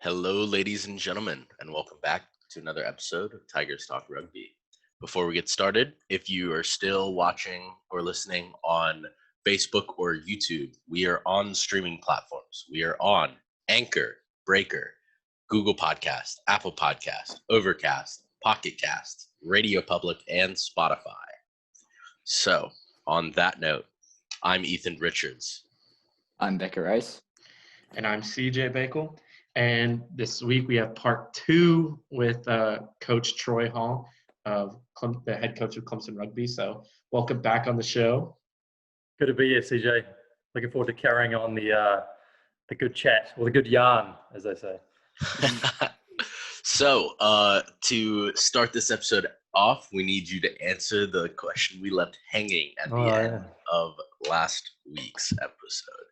Hello, ladies and gentlemen, and welcome back to another episode of Tigers Talk Rugby. Before we get started, if you are still watching or listening on Facebook or YouTube, we are on streaming platforms. We are on Anchor, Breaker, Google Podcast, Apple Podcast, Overcast, Pocket Cast, Radio Public, and Spotify. So, on that note, I'm Ethan Richards. I'm Becca Rice. And I'm CJ Bakel. And this week we have part 2 with Coach Troy Hall, the head coach of Clemson Rugby. So welcome back on the show. Good to be here, CJ. Looking forward to carrying on the good chat, or the good yarn, as they say. So, to start this episode off, we need you to answer the question we left hanging at the end of last week's episode.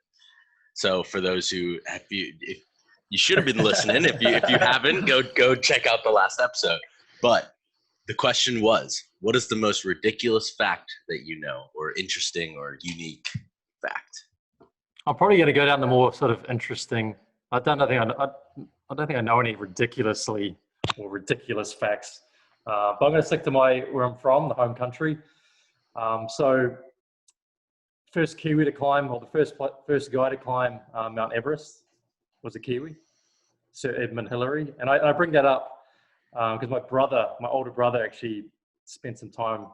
So, for those who, if you should have been listening, if you haven't, go check out the last episode. But the question was, what is the most ridiculous fact that you know, or interesting or unique fact? I'm probably going to go down the more sort of interesting. I don't think I know any ridiculous facts. But I'm going to stick to where I'm from, the home country. So, first Kiwi to climb, or the first guy to climb Mount Everest was a Kiwi, Sir Edmund Hillary. And I bring that up because my older brother actually spent some time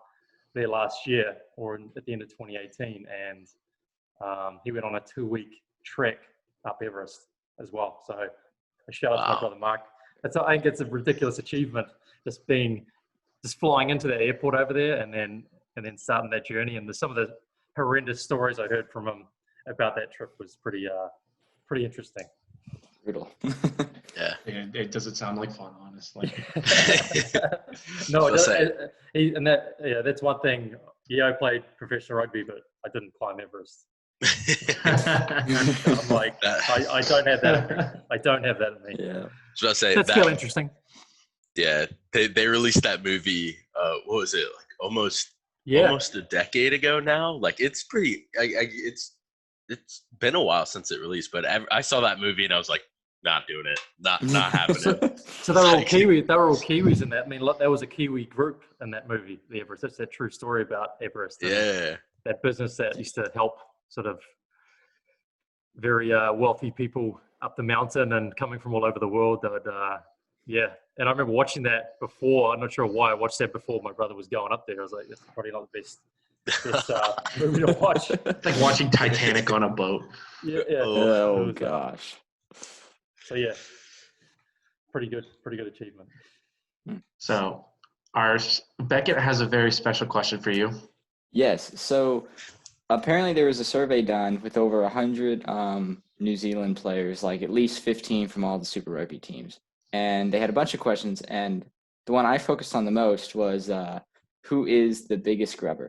there last year, or at the end of 2018, and he went on a 2-week trek up Everest as well. So a shout out to my brother Mark. I think it's a ridiculous achievement, just flying into the airport over there and then starting that journey. And some of the horrendous stories I heard from him about that trip was pretty interesting. Brutal. Yeah. It doesn't sound like fun, honestly. No, that's one thing. Yeah, I played professional rugby, but I didn't climb Everest. I'm like, I don't have that. I don't have that in me. Yeah. So I say that's still interesting. Yeah, they released that movie. What was it, like almost a decade ago now? Like it's pretty. It's been a while since it released, but I saw that movie and I was like, not doing it, not having it. So they were all Kiwi. They were all Kiwis in that. I mean, look, there was a Kiwi group in that movie, the Everest. That's that true story about Everest. Yeah. That business that used to help sort of very wealthy people up the mountain and coming from all over the world. Yeah. And I remember watching that before. I'm not sure why I watched that before my brother was going up there. I was like, that's probably not the best movie to watch. It's like watching Titanic on a boat. Yeah. Oh gosh. So yeah, pretty good achievement. So Beckett has a very special question for you. Yes. So apparently there was a survey done with over 100 New Zealand players, like at least 15 from all the Super Rugby teams. And they had a bunch of questions. And the one I focused on the most was who is the biggest grub.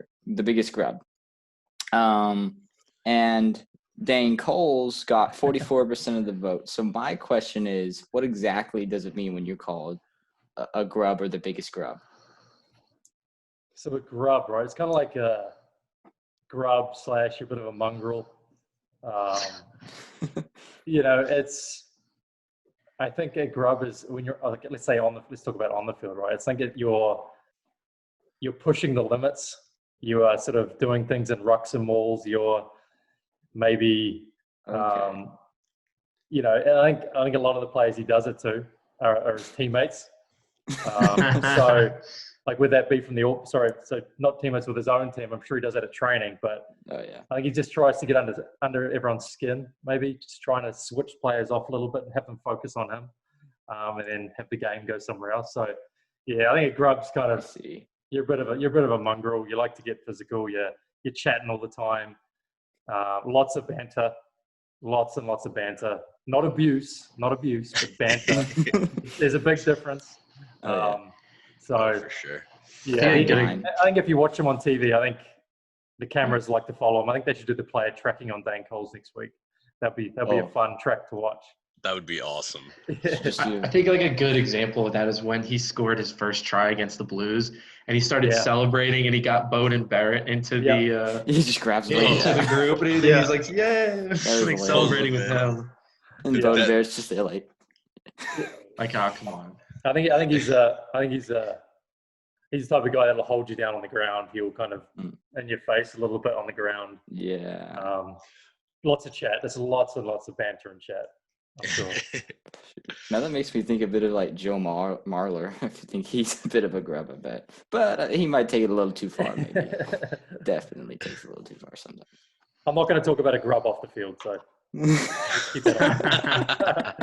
And Dane Coles got 44% of the vote. So my question is, what exactly does it mean when you're called a grub or the biggest grub? So a grub, right? It's kind of like a grub / a bit of a mongrel. I think a grub is when you're, like, let's talk about on the field, right? It's like you're pushing the limits. You are sort of doing things in rucks and mauls. You're maybe, Okay. I think a lot of the players he does it to are his teammates. So, like, would that be from so not teammates with his own team? I'm sure he does that at training, but Oh yeah. I think he just tries to get under everyone's skin, maybe just trying to switch players off a little bit and have them focus on him, and then have the game go somewhere else. So, yeah, I think a grub's kind of you're a bit of a mongrel. You like to get physical. You're chatting all the time. Lots and lots of banter. Not abuse, but banter. There's a big difference. For sure. Yeah, I think if you watch him on TV, I think the cameras like to follow him. I think they should do the player tracking on Dane Coles next week. That'd be a fun track to watch. That would be awesome. I think like a good example of that is when he scored his first try against the Blues, and he started celebrating, and he got Bowden Barrett into the he just grabs him into the group, and he's like, yeah, like celebrating with him. And Bowden Barrett's just there like, Like, oh, come on. I think he's the type of guy that'll hold you down on the ground. He'll kind of in your face a little bit on the ground. Yeah. Lots of chat. There's lots and lots of banter and chat. I'm sure. Now that makes me think a bit of like Joe Marler. I think he's a bit of a grub, I bet. But he might take it a little too far, maybe. Definitely takes it a little too far sometimes. I'm not going to talk about a grub off the field, so let's keep that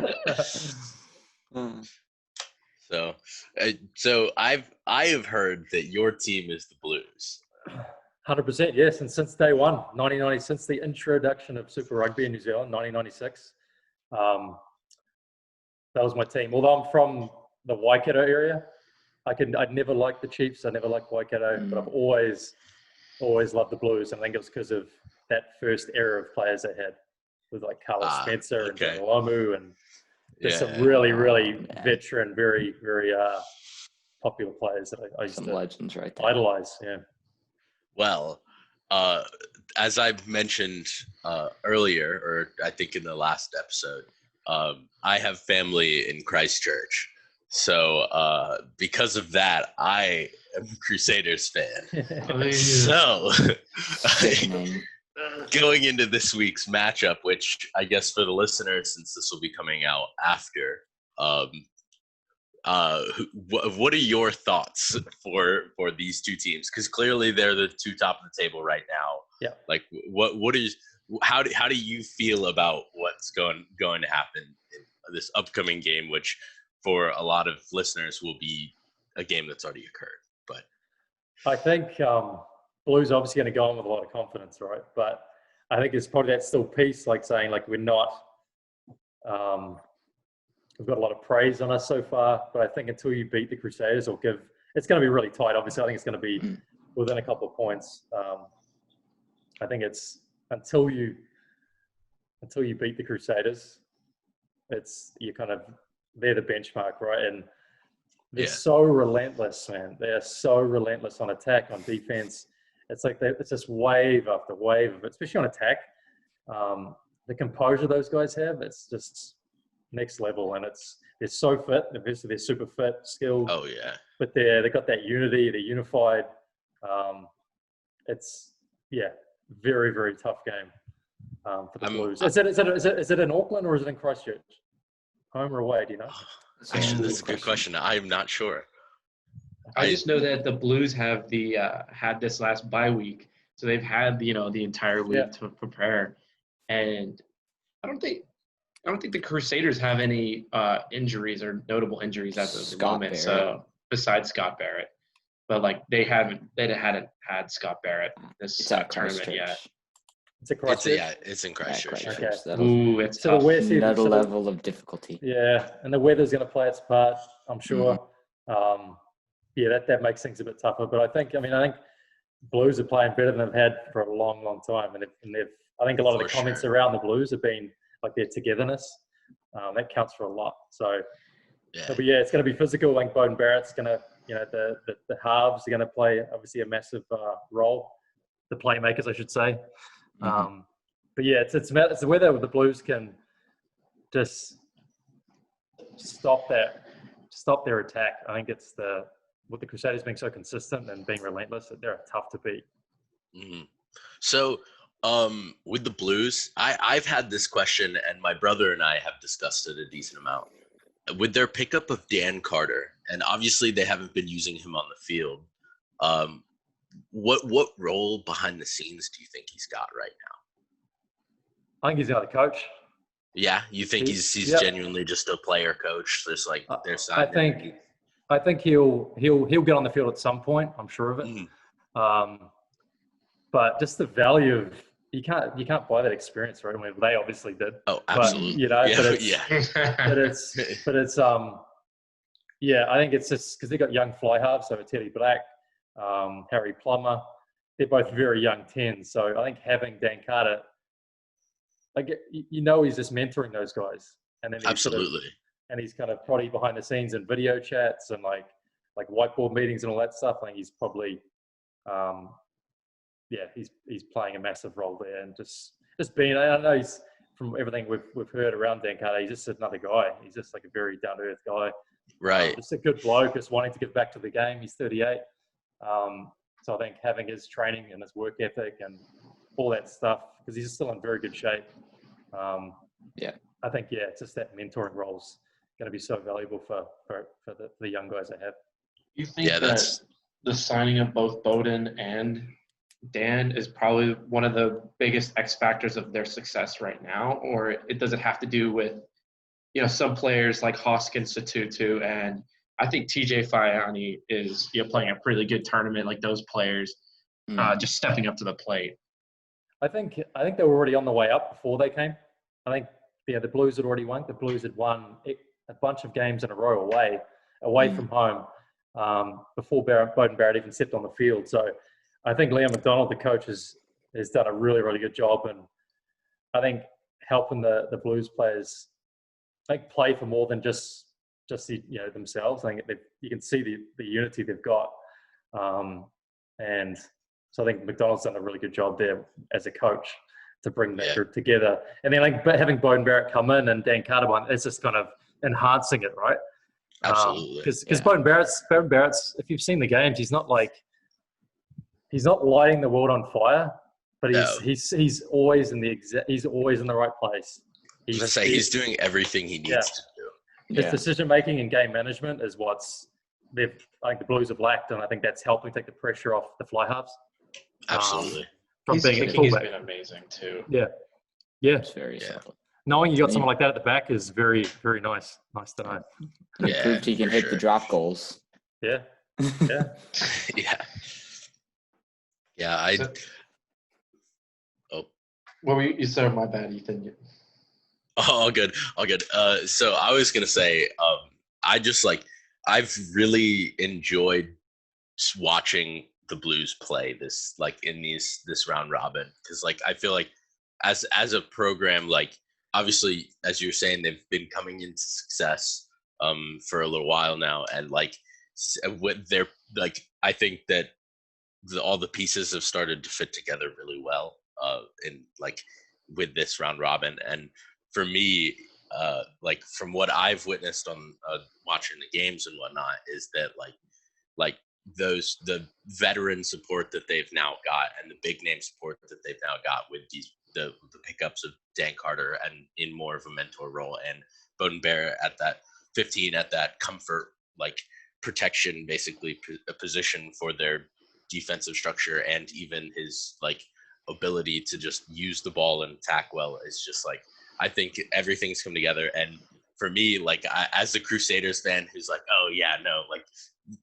on. So I have heard that your team is the Blues. 100%, yes. And since day one, 1990, since the introduction of Super Rugby in New Zealand, 1996, that was my team. Although I'm from the Waikato area, I'd never liked the Chiefs. I never liked Waikato, but I've always loved the Blues. And I think it was because of that first era of players they had with like Carlos Spencer and John Lomu and there's some really, really veteran, very, very popular players that I used to legends right there. idolize. Yeah. Well, as I mentioned earlier, or I think in the last episode, I have family in Christchurch. So because of that, I am a Crusaders fan. So going into this week's matchup, which I guess for the listeners, since this will be coming out after, what are your thoughts for these two teams? Because clearly they're the two top of the table right now. Yeah. Like how do you feel about what's going to happen in this upcoming game, which for a lot of listeners will be a game that's already occurred? But I think Blues are obviously going to go on with a lot of confidence, right? But I think it's probably that still piece, like saying like we're not. We've got a lot of praise on us so far, but I think until you beat the Crusaders or it's going to be really tight. Obviously, I think it's going to be within a couple of points. I think it's until you beat the Crusaders, they're the benchmark, right? And they're so relentless, man. They are so relentless on attack, on defense. It's like it's just wave after wave of it, especially on attack. The composure those guys have, it's just next level, and they're so fit. Obviously, they're super fit, skilled. Oh yeah. But they've got that unity. They're unified. It's very, very tough game for the Blues. Is it in Auckland or is it in Christchurch? Home or away? Do you know? Actually, that's a good question. I'm not sure. I just know that the Blues have had this last bye week, so they've had the entire week to prepare, and I don't think the Crusaders have any injuries or notable injuries as of the moment. Barrett. So besides Scott Barrett, but like they hadn't had Scott Barrett this tournament yet. It's a Christchurch. It's in Christchurch. Okay. Ooh, it's so tough. Another level of difficulty. Yeah, and the weather's going to play its part, I'm sure. That makes things a bit tougher. But I think Blues are playing better than they've had for a long, long time, and I think a lot of the comments around the Blues have been like their togetherness. That counts for a lot. So, but it's going to be physical. I think Beauden Barrett's going to, the halves are going to play obviously a massive role. The playmakers, I should say. But it's the weather the Blues can just stop their attack. I think it's with the Crusaders being so consistent and being relentless that they're tough to beat. So with the Blues, I've had this question, and my brother and I have discussed it a decent amount. With their pickup of Dan Carter, and obviously they haven't been using him on the field, what role behind the scenes do you think he's got right now? I think he's another coach. Yeah, you think he's genuinely just a player coach? There's like their side. I think he'll get on the field at some point. I'm sure of it. But just the value of you can't buy that experience, right? I mean, they obviously did. Oh, absolutely. But, I think it's just because they got young fly halves, so Teddy Black, Harry Plummer, they're both very young 10s. So I think having Dan Carter, he's just mentoring those guys, and then he's kind of probably behind the scenes in video chats and like whiteboard meetings and all that stuff. I think he's probably, he's playing a massive role there, and just being. I know he's from everything we've heard around Dan Carter, he's just another guy. He's just like a very down to earth guy. Right. Just a good bloke, just wanting to get back to the game. He's 38. So I think having his training and his work ethic and all that stuff, because he's still in very good shape. I think, it's just that mentoring role's going to be so valuable for the young guys they have. You think that the signing of both Bowden and Dan is probably one of the biggest X factors of their success right now, or does it have to do with, some players like Hoskins, Satutu, and I think TJ Fayani is playing a really good tournament, like those players just stepping up to the plate. I think they were already on the way up before they came. I think the Blues had already won. The Blues had won a bunch of games in a row away from home before Bowden Barrett even stepped on the field. So I think Liam McDonald, the coach, has done a really, really good job, and I think helping the Blues players play for more than just themselves. I think you can see the unity they've got, and so I think McDonald's done a really good job there as a coach to bring that group together. And then having Bowden Barrett come in and Dan Carter, it's just kind of enhancing it, right? Absolutely. Because Bowden Barrett's, if you've seen the games, he's not lighting the world on fire, but he's always he's always in the right place. He's doing everything he needs to do. His decision making and game management is I think the Blues have lacked, and I think that's helping take the pressure off the fly halves. Absolutely. His kicking has been amazing too. Yeah. It's very solid. Knowing you got someone like that at the back is very, very nice. Nice to know. He proved he can hit the drop goals. Yeah. Yeah. What were you? Sorry, my bad, Ethan. All good. So I was gonna say, I've really enjoyed watching the Blues play this round robin, because I feel like as a program, obviously, as you're saying, they've been coming into success for a little while now, and what they're I think that all the pieces have started to fit together really well with this round robin. And for me, from what I've witnessed on watching the games and whatnot, is that the veteran support that they've now got, and the big name support that they've now got with the pickups of Dan Carter and in more of a mentor role, and Bowden Barrett at that 15 at that comfort protection, basically a position for their defensive structure, and even his ability to just use the ball and attack well, is just I think everything's come together. And for me, as a Crusaders fan who's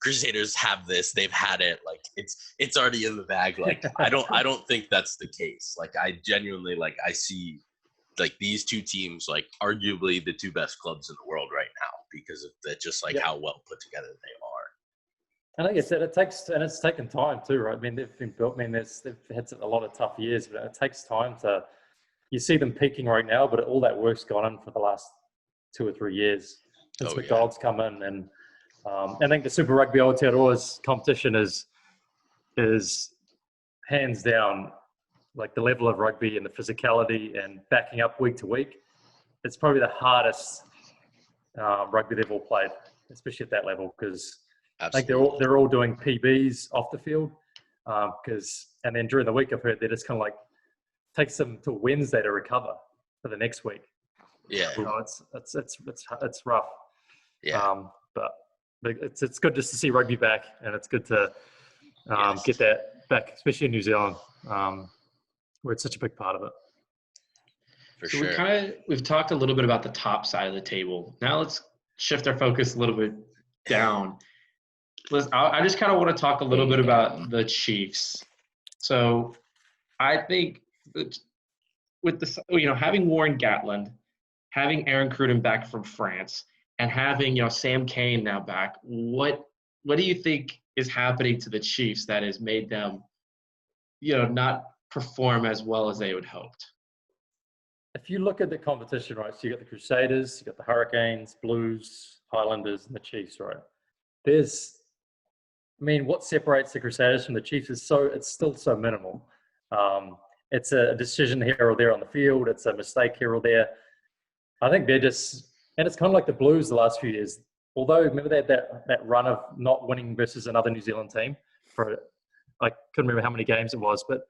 Crusaders have this, they've had it, it's already in the bag. I don't think that's the case. I genuinely I see these two teams arguably the two best clubs in the world right now, because of how well put together they are. And like I said, it's taken time too, right? I mean, they've been built. I mean, they've had a lot of tough years, but it takes time you see them peaking right now, but all that work's gone in for the last 2 or 3 years since McDonald's come in. And I think the Super Rugby Aotearoa's competition is hands down, the level of rugby and the physicality and backing up week to week. It's probably the hardest rugby they've all played, especially at that level, because I think they're all doing PBs off the field. And then during the week, I've heard they're just kind of takes them till Wednesday to recover for the next week. Yeah. It's rough. Yeah. But it's good just to see rugby back, and it's good to get that back, especially in New Zealand, where it's such a big part of it. For sure. We've talked a little bit about the top side of the table. Now let's shift our focus a little bit down. I just kind of want to talk a little bit about the Chiefs. So I think with having Warren Gatland, having Aaron Cruden back from France, and having Sam Cane now back, what do you think is happening to the Chiefs that has made them not perform as well as they would hoped? If you look at the competition, right, so you got the Crusaders, you got the Hurricanes, Blues, Highlanders, and the Chiefs, right? What separates the Crusaders from the Chiefs it's still so minimal. it's a decision here or there on the field. It's a mistake here or there. I think they're just, and it's kind of like the Blues the last few years. Although, remember they had that run of not winning versus another New Zealand team for, I couldn't remember how many games it was, but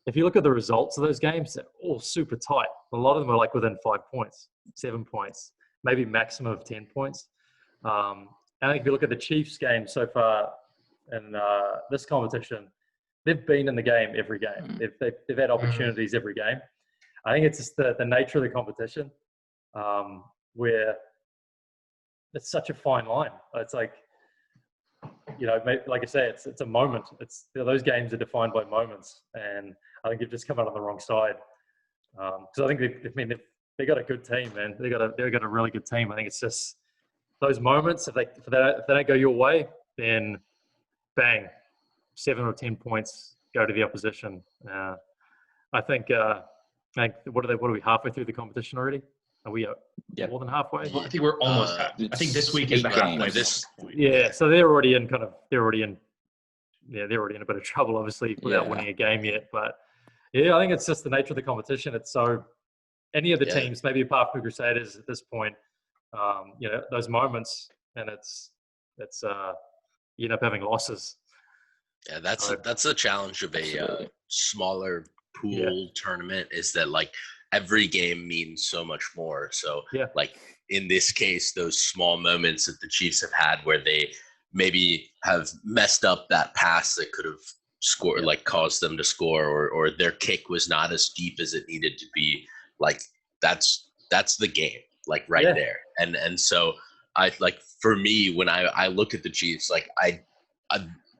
if you look at the results of those games, they're all super tight. A lot of them are like within 5 points, 7 points, maybe maximum of 10 points. I think if you look at the Chiefs game so far in this competition, they've been in the game every game. They've had opportunities every game. I think it's just the nature of the competition where it's such a fine line. It's like, like I say, it's a moment. Those games are defined by moments, and I think you've just come out on the wrong side. Because I think they got a good team, man. They got a really good team. I think it's just those moments. If they don't go your way, then bang, 7 or 10 points go to the opposition. I think what are we halfway through the competition already? Are we more than halfway? I think we're almost half. I think this week is the halfway. Yeah, so they're already in a bit of trouble, obviously, without winning a game yet. But yeah, I think it's just the nature of the competition. It's so any of the teams, maybe apart from Crusaders at this point, those moments, and it's you end up having losses. Yeah, that's the challenge of a smaller pool tournament, is that like every game means so much more. So like in this case, those small moments that the Chiefs have had where they maybe have messed up that pass that could have scored, like caused them to score, or their kick was not as deep as it needed to be. Like that's the game, like there. And so I like, for me, when I look at the Chiefs, like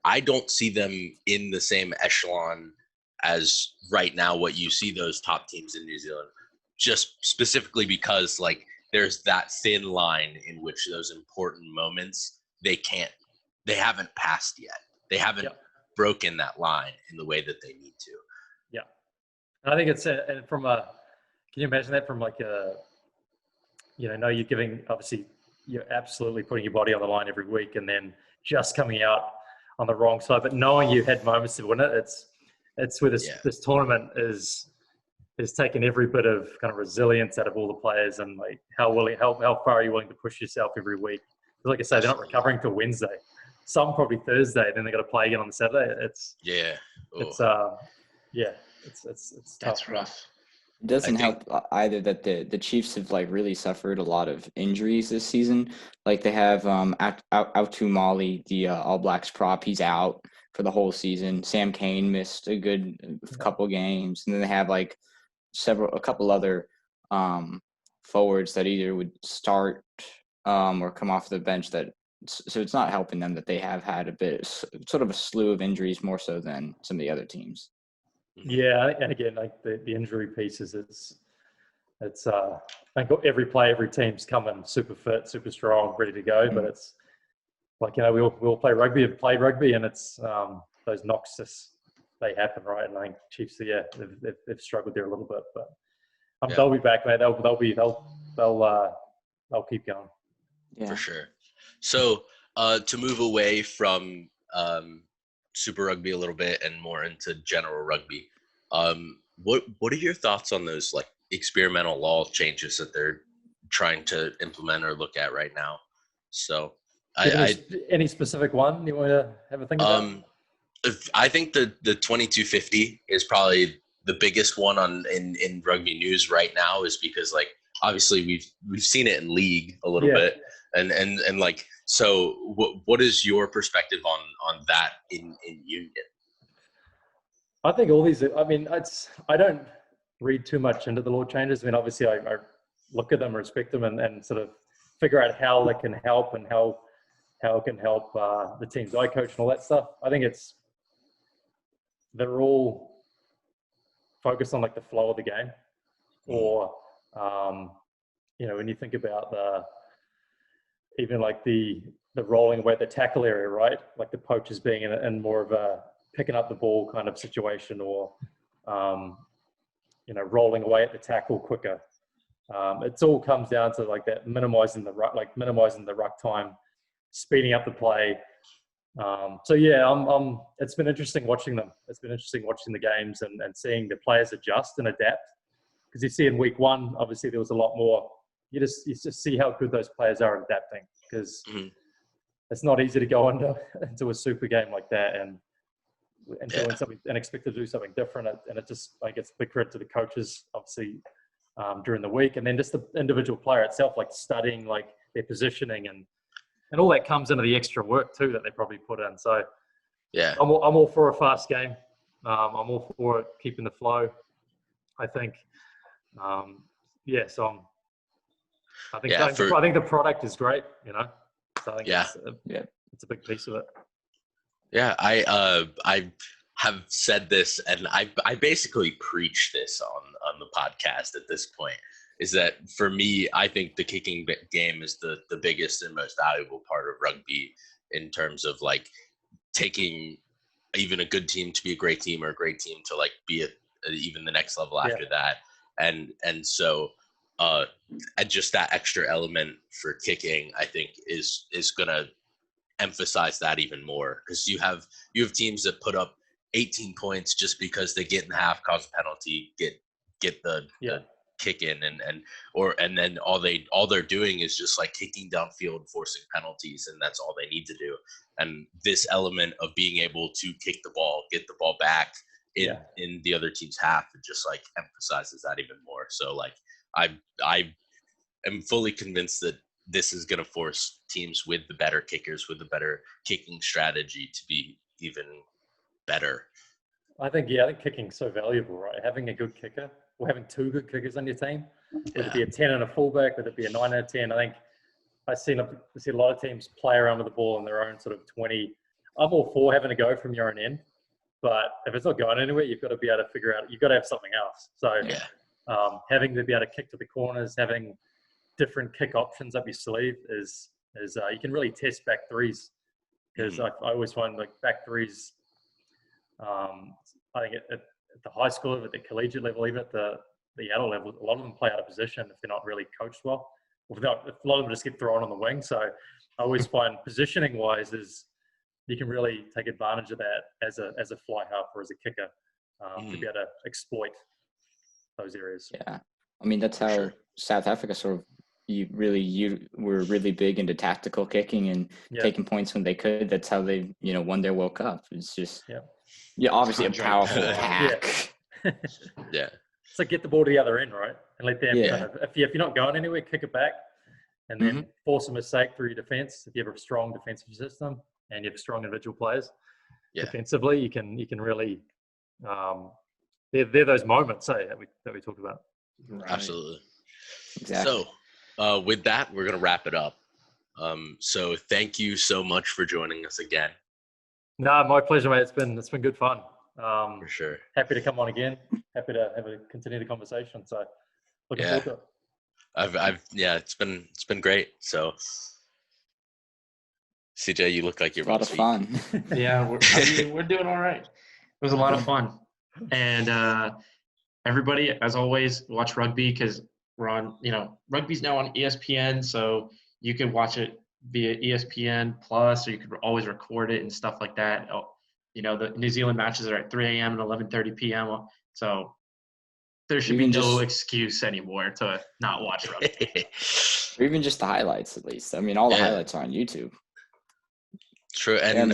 I don't see them in the same echelon as right now what you see those top teams in New Zealand, just specifically because like there's that thin line in which those important moments they haven't passed yet. They haven't broken that line in the way that they need to. Yeah. And I think it's and from a, can you imagine that from like you're absolutely putting your body on the line every week and then just coming out on the wrong side, but knowing you had moments to win it, it's where this tournament is taking every bit of kind of resilience out of all the players, and like how far are you willing to push yourself every week? Like I say, they're not recovering till Wednesday. Some probably Thursday, then they got to play again on the Saturday. It's tough. That's rough. It doesn't help either that the Chiefs have like really suffered a lot of injuries this season. Like they have Autu Mali, the All Blacks prop, he's out for the whole season. Sam Cane missed a good couple games, and then they have like a couple other forwards that either would start or come off the bench. So it's not helping them that they have had sort of a slew of injuries, more so than some of the other teams. Yeah, and again, like the injury pieces, it's I think every team's coming super fit, super strong, ready to go. But it's like, we all play rugby, have played rugby, and it's those knocks they happen, right? And I think Chiefs, they've struggled there a little bit, but they'll be back, mate. They'll keep going. Yeah, for sure. So to move away from Super Rugby a little bit and more into general rugby, what are your thoughts on those like experimental law changes that they're trying to implement or look at right now? So any specific one you want to have a think about? I think the 2250 is probably the biggest one in rugby news right now, is because like obviously we've seen it in league a little bit, and like, so what is your perspective on that in union? I think all these, I don't read too much into the law changes. I mean, obviously I look at them, respect them, and sort of figure out how they can help and how it can help the teams I coach and all that stuff. I think they're all focused on like the flow of the game, or when you think about even like the rolling away at the tackle area, right? Like the poachers being in more of a picking up the ball kind of situation, or rolling away at the tackle quicker. It all comes down to like that minimizing the ruck time, speeding up the play, So yeah, it's been interesting watching them. It's been interesting watching the games and seeing the players adjust and adapt. Because you see in week one, obviously there was a lot more. You just see how good those players are at adapting. Because it's not easy to go into a super game like that and doing something and expect to do something different. And it just like it's big credit to the coaches, obviously, during the week, and then just the individual player itself, like studying like their positioning and all that comes into the extra work too that they probably put in. So Yeah. I'm all for a fast game. I'm all for it, keeping the flow. I think, so I think the product is great, you know. So I think it's a big piece of it. Yeah, I have said this, and I basically preach this on the podcast at this point. Is that for me? I think the kicking game is the biggest and most valuable part of rugby in terms of like taking even a good team to be a great team or a great team to like be at even the next level after that, and so and just that extra element for kicking, I think is gonna emphasize that even more, because you have teams that put up 18 points just because they get in the half, cause a penalty, get the kick in, and then all they're doing is just like kicking downfield, forcing penalties, and that's all they need to do. And this element of being able to kick the ball, get the ball back in the other team's half, it just like emphasizes that even more. So like I am fully convinced that this is going to force teams with the better kickers, with the better kicking strategy, to be even better. I think kicking's so valuable, right? Having a good kicker or having two good kickers on your team, whether it be a 10 and a fullback, whether it be a 9 and a 10. I think I see a lot of teams play around with the ball in their own sort of 20. I'm all for having to go from your own end, but if it's not going anywhere, you've got to be able to figure out, you've got to have something else. So having to be able to kick to the corners, having different kick options up your sleeve is you can really test back threes, because I always find like back threes, I think at the high school, at the collegiate level, even at the adult level, a lot of them play out of position if they're not really coached well. If a lot of them just get thrown on the wing. So I always find positioning wise is you can really take advantage of that as a fly half or as a kicker to be able to exploit those areas. Yeah, I mean that's how South Africa sort of you were really big into tactical kicking and taking points when they could. That's how they won their World Cup. It's just obviously a powerful attack. It's like get the ball to the other end, right? And let them kind of, if you're not going anywhere, kick it back and then force a mistake through your defense. If you have a strong defensive system and you have strong individual players defensively, you can really they're those moments that we talked about. Right. Absolutely. Exactly. So with that, we're going to wrap it up. So thank you so much for joining us again. No, my pleasure, mate. It's been good fun. For sure. Happy to come on again. Happy to continue the conversation. So looking forward to it. It's been great. So CJ, you look like you're a lot of fun. We're doing all right. It was a lot of fun. And everybody, as always, watch rugby, because we're on, rugby's now on ESPN, so you can watch it via ESPN Plus, or you could always record it and stuff like that. The New Zealand matches are at 3 a.m. and 11:30 p.m. So there should be no excuse anymore to not watch rugby. Or even just the highlights, at least. I mean, all the highlights are on YouTube. True, and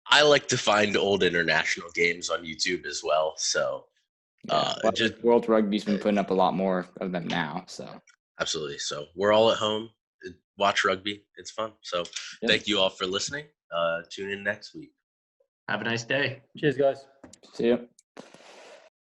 I like to find old international games on YouTube as well. So just World Rugby's been putting up a lot more of them now. So absolutely. So we're all at home. Watch rugby. It's fun. So thank you all for listening. Tune in next week. Have a nice day. Cheers, guys. See you.